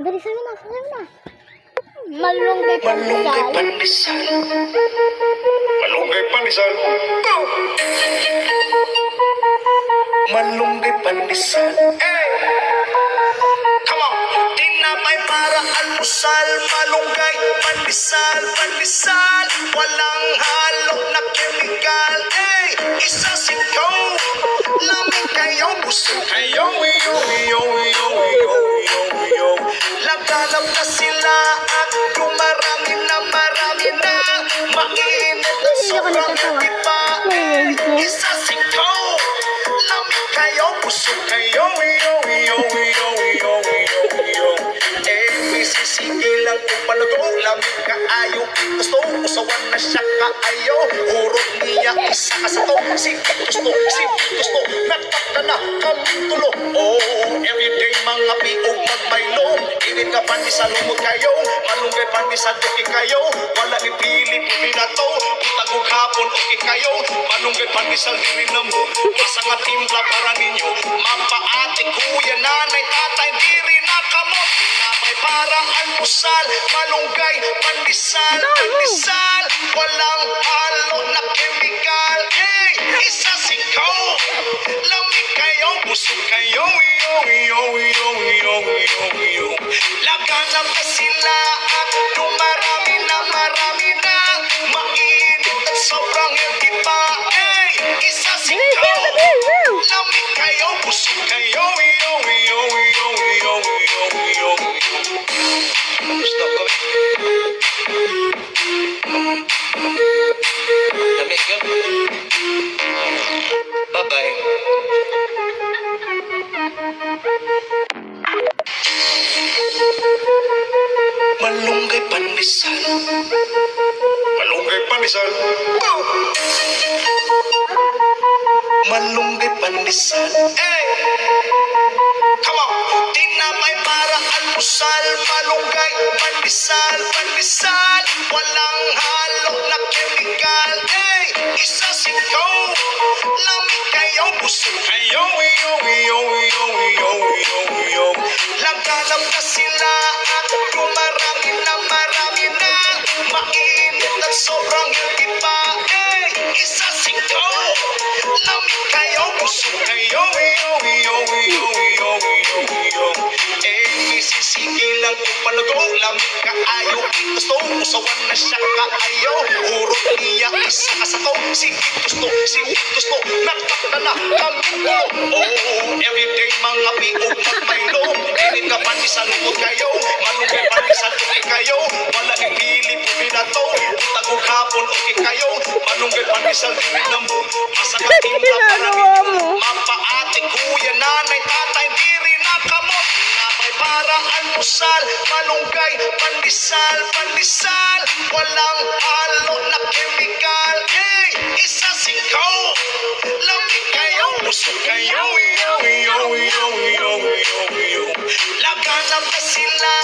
Dali, sabi na. Malunggay pandesal. Malunggay pandesal. Go! Malunggay pandesal. Hey! Come on! Tinapay para almusal. Malunggay pandesal. Walang halo na chemical. Hey! Isa sikaw. Lamig kayo, busog kayo. Laganap na sila at marami na. Mainit at sobrang iba. Isa sikaw. Lamig kayo, busog kayo. Sige lang kung palago, lamig ka ayo. Gusto, usawan na siya kaayo. Urot niya, isa ka sa to. Si gusto, nagtakta na kaming tulo. Oh, everyday mga piog magbaylo. Init ka pandesal, lumot kayo. Malunggay pandesal, okay kayo. Wala ni pili, pili na to. Itagog hapon, okay kayo. Malunggay pandesal, diri na mo. Basta nga timpla para ninyo. Mapa, ate, kuya, nanay, tatay, diri na kamot. Para almusal, malunggay, pandesal. Walang halo na chemical. Hey, isa sikaw. Lamig kayo, busog kayo. Laganap na sila at marami na. Mainit at sobrang healthy pa. Hey, isa sikaw. Lamig kayo, busog kayo. Gusto ko. Lamig ka. Bye-bye. Malunggay pandesal. Malunggay pandesal. Oh! Malunggay pandesal. Hey! Come on! Tinapay para almusal. Malunggay pandesal. Walang halo na chemical. Hey! Isa sikaw. Lamig kayo, busog kayo. Laganap na sila at marami na. Mainit at sobrang healthy pa. Hey! Isa sikaw. Lamig kayo, busog kayo. Sige lang kung palago, lamig ka ayo. Gusto, usawan na siya kaayo. Urot niya, isa ka sa to. Si gusto, nagtakta na kaming tulo. Oh, everyday mga piog magbaylo. Init ka pandesal, lumot kayo. Malunggay pandesal, okay kayo. Wala ni pili, puli na to. Utagog hapon, okay kayo. Malunggay pandesal, diri na mo. Basta ka timpla para ninyo. Mapa, ate, kuya, nanay, tatay, diri na kamot. Para almusal, malunggay, pandesal. Walang halo na chemical. Hey, isa sikaw. Lamig kayo, busog kayo. Laganap na sila